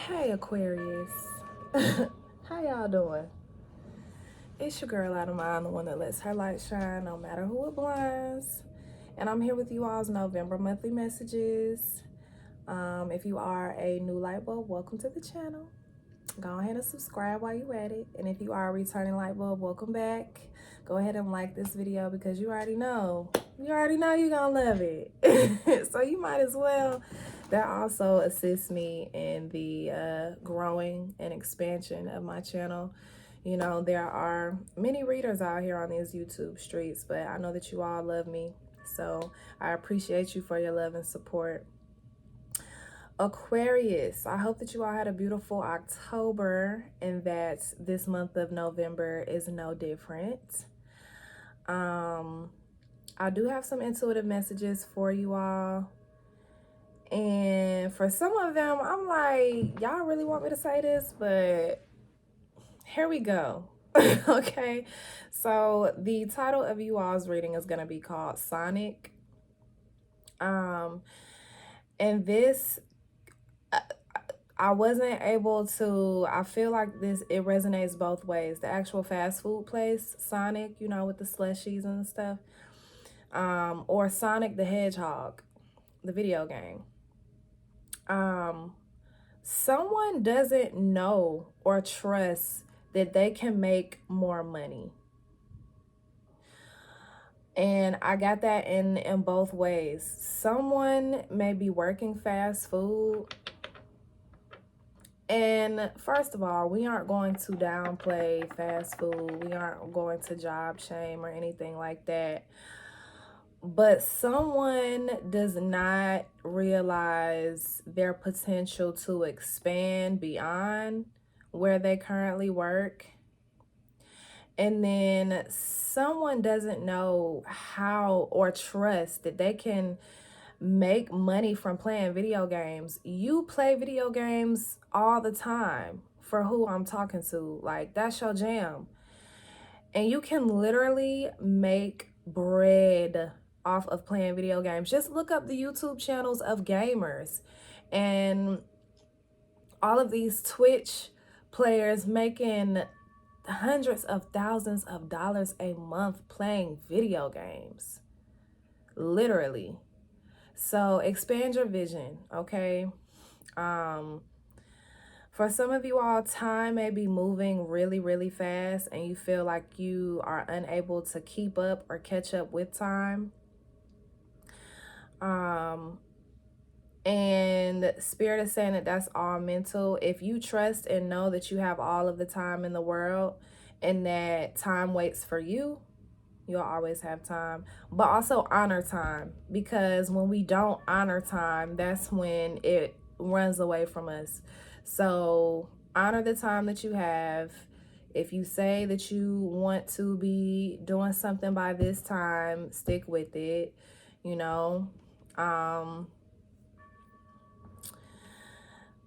Hey Aquarius, how y'all doing? It's your girl out of mind, the one that lets her light shine no matter who it blinds. And I'm here with you all's November monthly messages. If you are a new light bulb, welcome to the channel. Go ahead and subscribe while you at it. And if you are a returning light bulb, welcome back. Go ahead and like this video because you already know you're gonna love it. So you might as well. That also assists me in the growing and expansion of my channel. You know, there are many readers out here on these YouTube streets, but I know that you all love me. So I appreciate you for your love and support. Aquarius, I hope that you all had a beautiful October and that this month of November is no different. I do have some intuitive messages for you all. And for some of them, I'm like, y'all really want me to say this? But here we go. Okay. So the title of you all's reading is going to be called Sonic. And this, I wasn't able to, I feel like it resonates both ways. The actual fast food place, Sonic, you know, with the slushies and stuff. Or Sonic the Hedgehog, the video game. Someone doesn't know or trust that they can make more money. And I got that in both ways. Someone may be working fast food. And first of all, we aren't going to downplay fast food. We aren't going to job shame or anything like that. But someone does not realize their potential to expand beyond where they currently work. And then someone doesn't know how or trust that they can make money from playing video games. You play video games all the time for who I'm talking to. Like, that's your jam. And you can literally make bread off of playing video games. Just look up the YouTube channels of gamers and all of these Twitch players making hundreds of thousands of dollars a month playing video games. Literally. So expand your vision, okay? For some of you all, time may be moving really, really fast and you feel like you are unable to keep up or catch up with time. And Spirit is saying that that's all mental. If you trust and know that you have all of the time in the world and that time waits for you, you'll always have time. But also honor time, because when we don't honor time, that's when it runs away from us. So honor the time that you have. If you say that you want to be doing something by this time, stick with it, you know.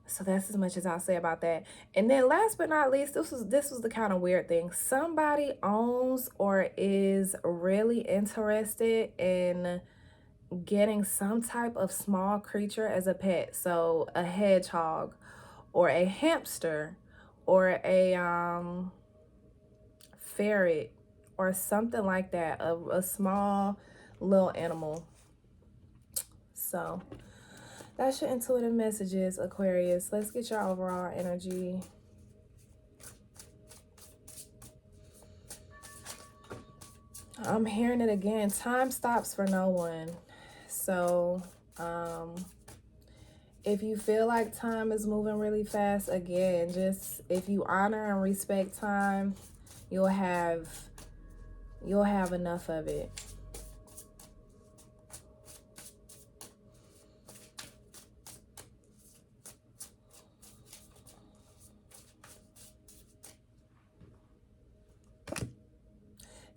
So that's as much as I'll say about that. And then last but not least, this was the kind of weird thing. Somebody owns or is really interested in getting some type of small creature as a pet. So a hedgehog or a hamster or a ferret or something like that, a small little animal. So that's your intuitive messages, Aquarius. Let's get your overall energy. I'm hearing it again. Time stops for no one. So, if you feel like time is moving really fast, again, just if you honor and respect time, you'll have enough of it.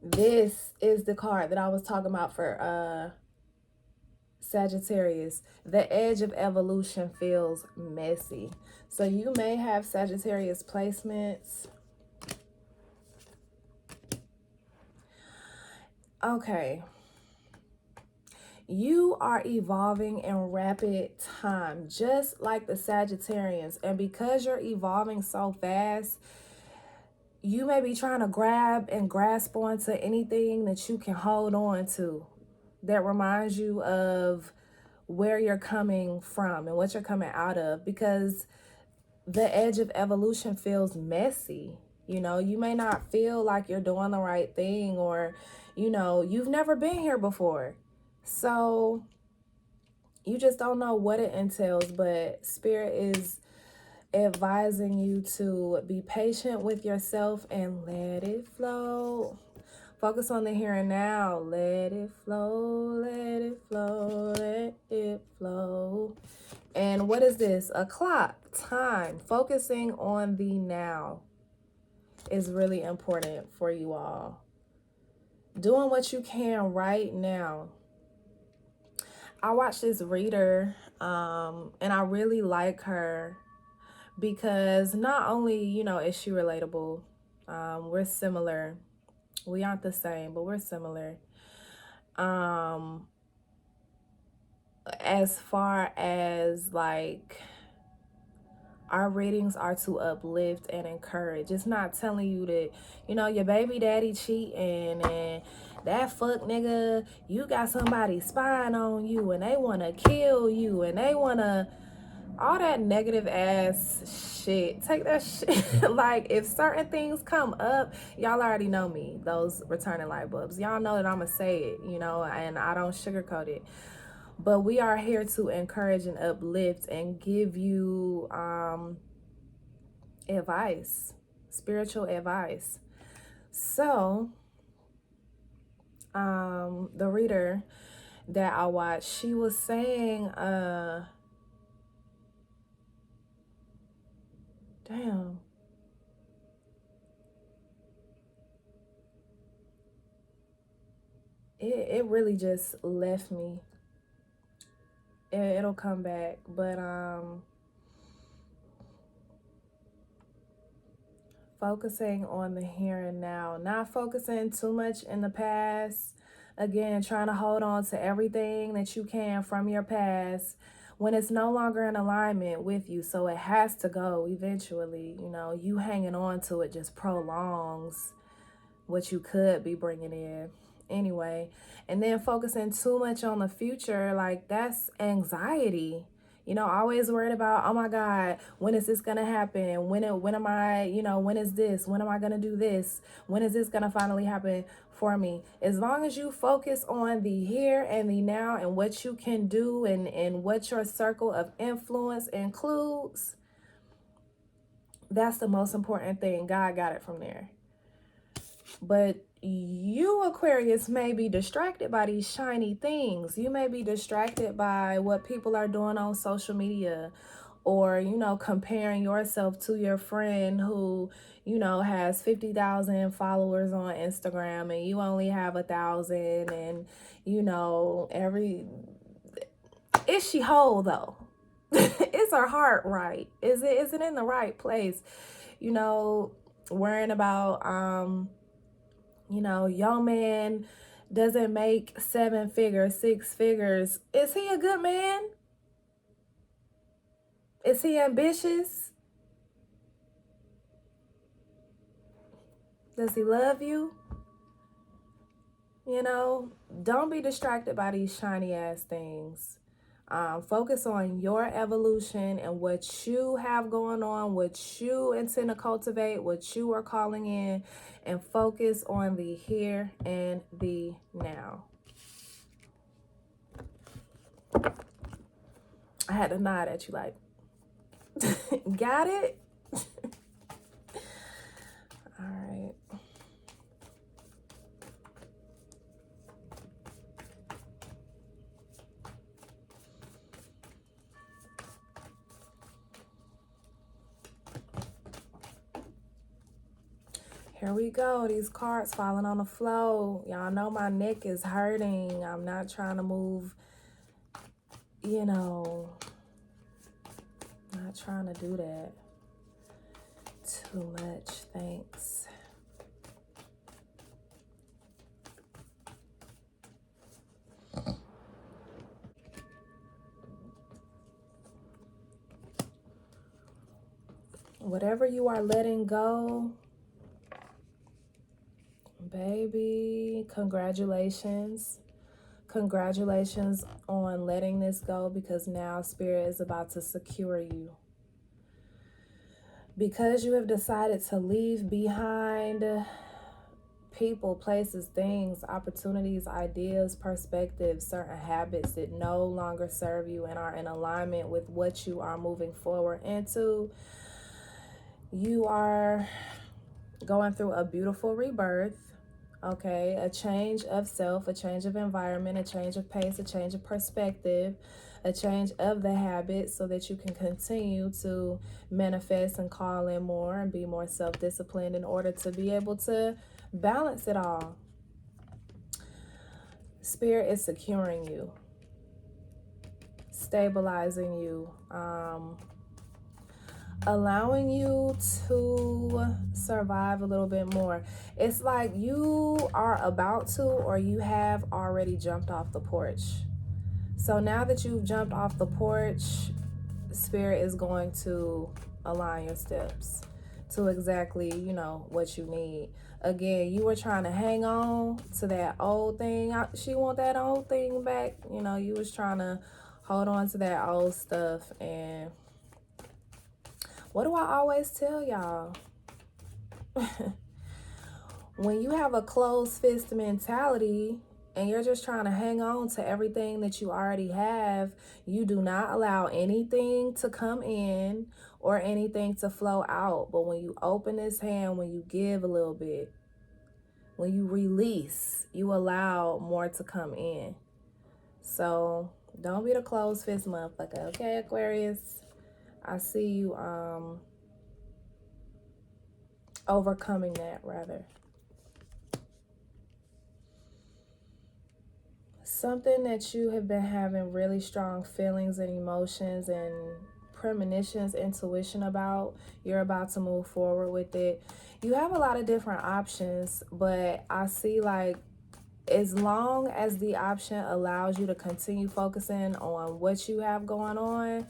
This is the card that I was talking about for Sagittarius. The edge of evolution feels messy. So you may have Sagittarius placements. Okay. You are evolving in rapid time, just like the Sagittarians. And because you're evolving so fast, you may be trying to grab and grasp onto anything that you can hold on to that reminds you of where you're coming from and what you're coming out of, because the edge of evolution feels messy. You know, you may not feel like you're doing the right thing, or, you know, you've never been here before. So you just don't know what it entails, but Spirit is advising you to be patient with yourself and let it flow. Focus on the here and now. Let it flow, let it flow, let it flow. And what is this? A clock, time. Focusing on the now is really important for you all. Doing what you can right now. I watched this reader, and I really like her because not only, you know, is she relatable, we're similar. We aren't the same, but we're similar. As far as like, our readings are to uplift and encourage. It's not telling you that, you know, your baby daddy cheating and that fuck nigga, you got somebody spying on you and they want to kill you and they want to, all that negative ass shit. Take that shit. Like, if certain things come up, y'all already know me, those returning light bulbs. Y'all know that I'm going to say it, you know, and I don't sugarcoat it. But we are here to encourage and uplift and give you advice, spiritual advice. So, the reader that I watched, she was saying, damn. It really just left me. It'll come back, but focusing on the here and now, not focusing too much in the past. Again, trying to hold on to everything that you can from your past when it's no longer in alignment with you. So it has to go eventually. You know, you hanging on to it just prolongs what you could be bringing in anyway. And then focusing too much on the future, like, that's anxiety. You know, always worried about, oh my God, when is this gonna happen? When am I, you know, when is this? When am I gonna do this? When is this gonna finally happen for me? As long as you focus on the here and the now and what you can do and what your circle of influence includes, that's the most important thing. God got it from there. But you, Aquarius, may be distracted by these shiny things. You may be distracted by what people are doing on social media, or, you know, comparing yourself to your friend who, you know, has 50,000 followers on Instagram and you only have 1,000, and, you know, is she whole though? Is her heart right? Is it in the right place? You know, worrying about you know, your man doesn't make 7 figures, 6 figures. Is he a good man? Is he ambitious? Does he love you? You know, don't be distracted by these shiny ass things. Focus on your evolution and what you have going on, what you intend to cultivate, what you are calling in, and focus on the here and the now. I had to nod at you like, got it? All right. Here we go. These cards falling on the floor. Y'all know my neck is hurting. I'm not trying to move, you know, not trying to do that too much. Thanks. Whatever you are letting go, baby, congratulations. Congratulations on letting this go, because now Spirit is about to secure you. Because you have decided to leave behind people, places, things, opportunities, ideas, perspectives, certain habits that no longer serve you and are in alignment with what you are moving forward into, you are going through a beautiful rebirth. Okay, a change of self, a change of environment, a change of pace, a change of perspective, a change of the habits, so that you can continue to manifest and call in more and be more self-disciplined in order to be able to balance it all. Spirit is securing you, stabilizing you, allowing you to survive a little bit more. It's like you are about to, or you have already jumped off the porch. So now that you've jumped off the porch, Spirit is going to align your steps to exactly, what you need. Again, you were trying to hang on to that old thing. She want that old thing back. You was trying to hold on to that old stuff. And what do I always tell y'all? When you have a closed fist mentality and you're just trying to hang on to everything that you already have, you do not allow anything to come in or anything to flow out. But when you open this hand, when you give a little bit, when you release, you allow more to come in. So don't be the closed fist motherfucker, okay, Aquarius? I see you overcoming that, rather. Something that you have been having really strong feelings and emotions and premonitions, intuition about, you're about to move forward with it. You have a lot of different options, but I see, like, as long as the option allows you to continue focusing on what you have going on,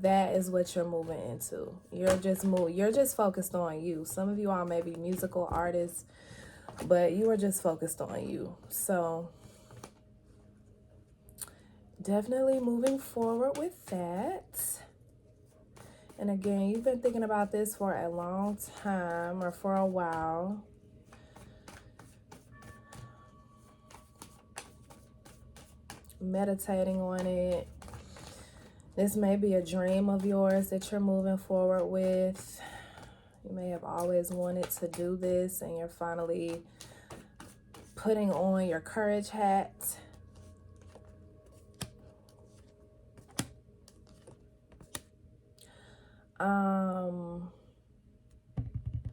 that is what you're moving into. You're just focused on you. Some of you all may be musical artists, but you are just focused on you. So definitely moving forward with that. And again, you've been thinking about this for a long time, or for a while. Meditating on it. This may be a dream of yours that you're moving forward with. You may have always wanted to do this, and you're finally putting on your courage hat.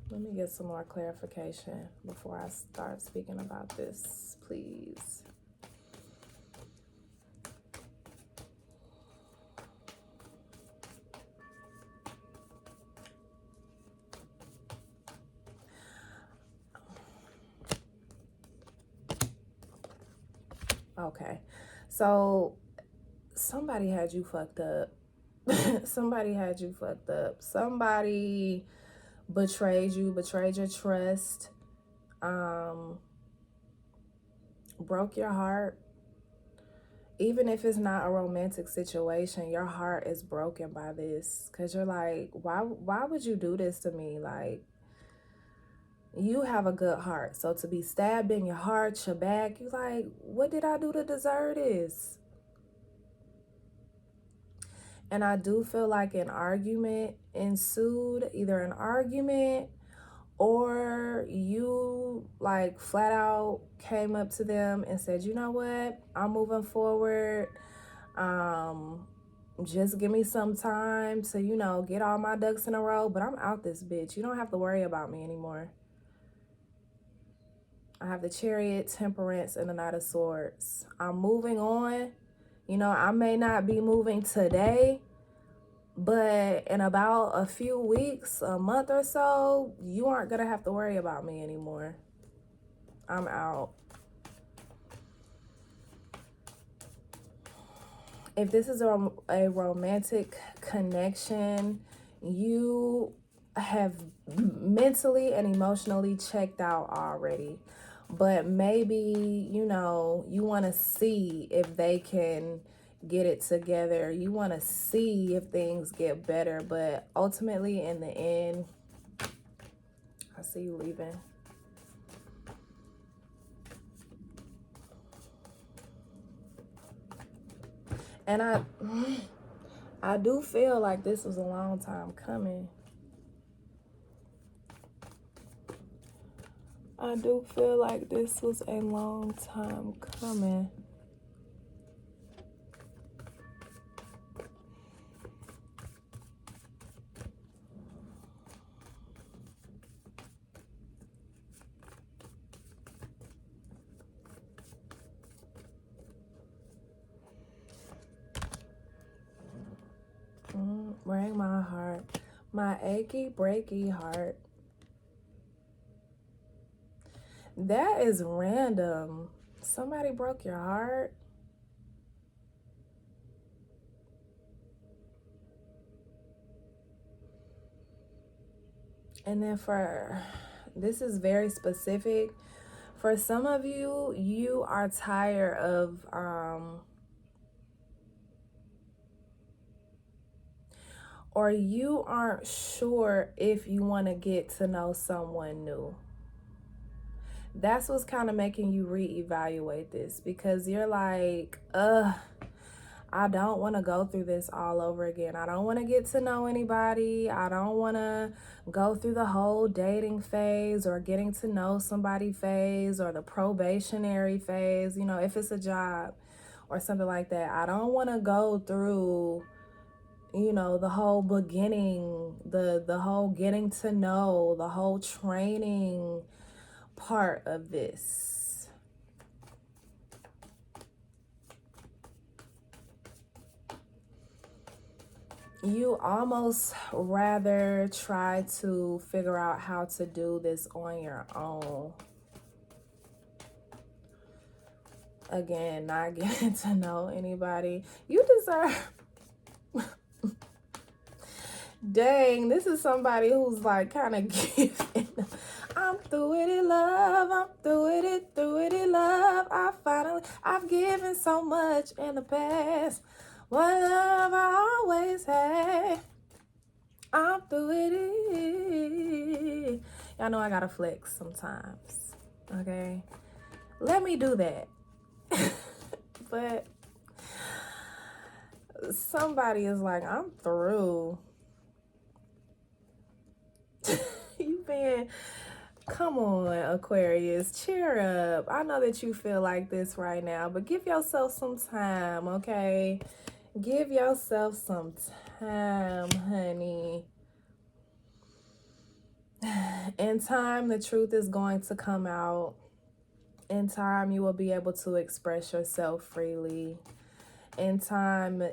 Let me get some more clarification before I start speaking about this, please. Okay, so somebody had you fucked up. Somebody had you fucked up. Somebody betrayed you, betrayed your trust, broke your heart. Even if it's not a romantic situation, your heart is broken by this, because you're like, why would you do this to me? Like, you have a good heart, so to be stabbed in your heart, your back, you're like, what did I do to deserve this? And I do feel like an argument ensued, either an argument or you like flat out came up to them and said, you know what, I'm moving forward. Just give me some time to, get all my ducks in a row, but I'm out this bitch. You don't have to worry about me anymore. I have the Chariot, Temperance, and the Knight of Swords. I'm moving on. I may not be moving today, but in about a few weeks, a month or so, you aren't going to have to worry about me anymore. I'm out. If this is a romantic connection, you have mentally and emotionally checked out already. But maybe, you know, you want to see if they can get it together. You want to see if things get better. But ultimately, in the end, I see you leaving. And I do feel like this was a long time coming. I do feel like this was a long time coming. Break my heart, my achy, breaky heart. That is random. Somebody broke your heart. And then this is very specific. For some of you, you are tired of or you aren't sure if you want to get to know someone new. That's what's kind of making you reevaluate this, because you're like, I don't want to go through this all over again. I don't want to get to know anybody. I don't want to go through the whole dating phase or getting to know somebody phase or the probationary phase, you know, if it's a job or something like that. I don't want to go through, you know, the whole beginning, the whole getting to know, the whole training part of this. You almost rather try to figure out how to do this on your own. Again, not getting to know anybody. You deserve... Dang, this is somebody who's like kind of giving. I'm through with it, love. I'm through with it, love. I've given so much in the past. What love I always had. I'm through with it. Y'all know I gotta flex sometimes, okay? Let me do that. But somebody is like, I'm through. Come on, Aquarius, cheer up. I know that you feel like this right now, but give yourself some time, okay? Give yourself some time, honey. In time, the truth is going to come out. In time, you will be able to express yourself freely. In time,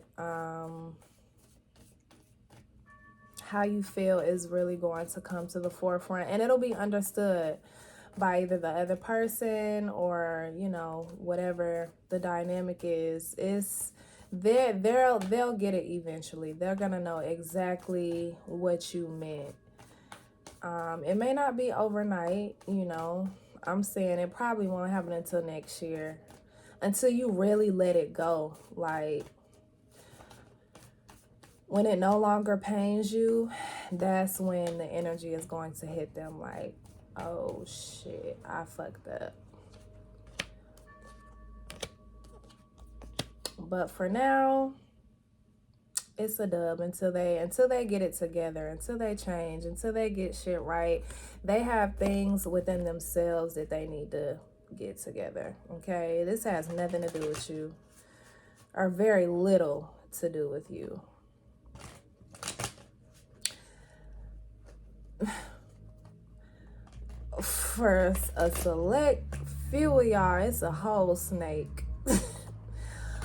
how you feel is really going to come to the forefront, and it'll be understood by either the other person or, you know, whatever the dynamic is. They'll get it eventually. They're gonna know exactly what you meant. It may not be overnight, you know. I'm saying it probably won't happen until next year, until you really let it go. Like, when it no longer pains you, that's when the energy is going to hit them like, oh shit, I fucked up. But for now, it's a dub until they get it together, until they change, until they get shit right. They have things within themselves that they need to get together, okay? This has nothing to do with you, or very little to do with you. For a select few of y'all, it's a whole snake.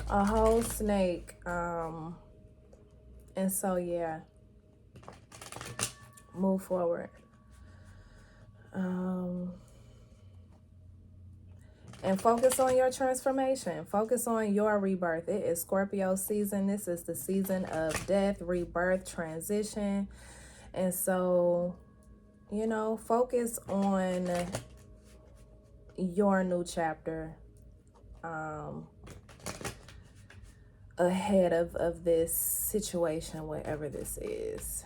A whole snake. And so, yeah. Move forward. And focus on your transformation. Focus on your rebirth. It is Scorpio season. This is the season of death, rebirth, transition. And so, you know, focus on your new chapter ahead of this situation, whatever this is.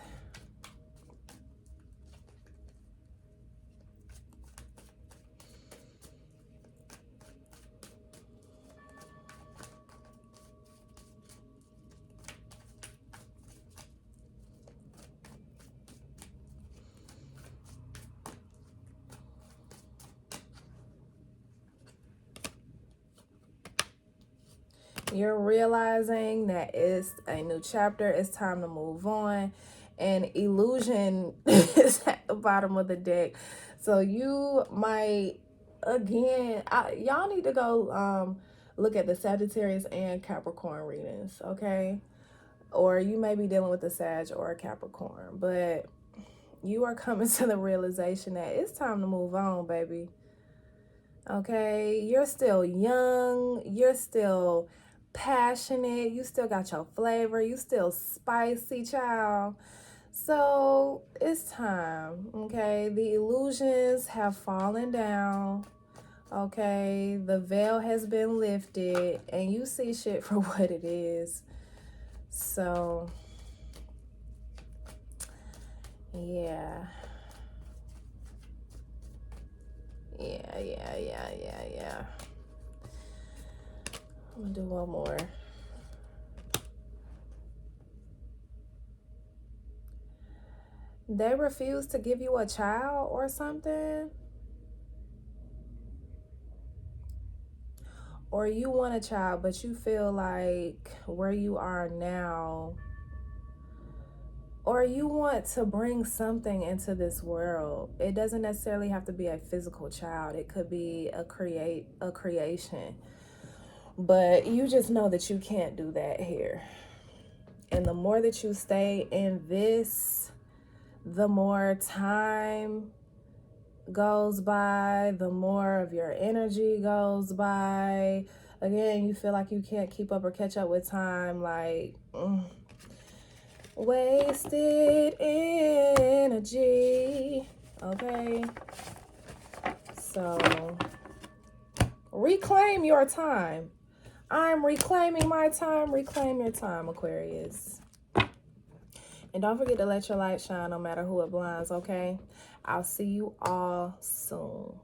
You're realizing that it's a new chapter. It's time to move on. And illusion is at the bottom of the deck. So you might, again, y'all need to go look at the Sagittarius and Capricorn readings, okay? Or you may be dealing with a Sag or a Capricorn. But you are coming to the realization that it's time to move on, baby. Okay? You're still young. You're still passionate, you still got your flavor, you still spicy, child. So it's time, okay? The illusions have fallen down, okay? The veil has been lifted, and you see shit for what it is. So yeah. I'm gonna do one more. They refuse to give you a child or something? Or you want a child, but you feel like where you are now, or you want to bring something into this world. It doesn't necessarily have to be a physical child. It could be a creation. But you just know that you can't do that here. And the more that you stay in this, the more time goes by, the more of your energy goes by. Again, you feel like you can't keep up or catch up with time, like wasted energy. Okay, so reclaim your time. I'm reclaiming my time. Reclaim your time, Aquarius. And don't forget to let your light shine no matter who it blinds, okay? I'll see you all soon.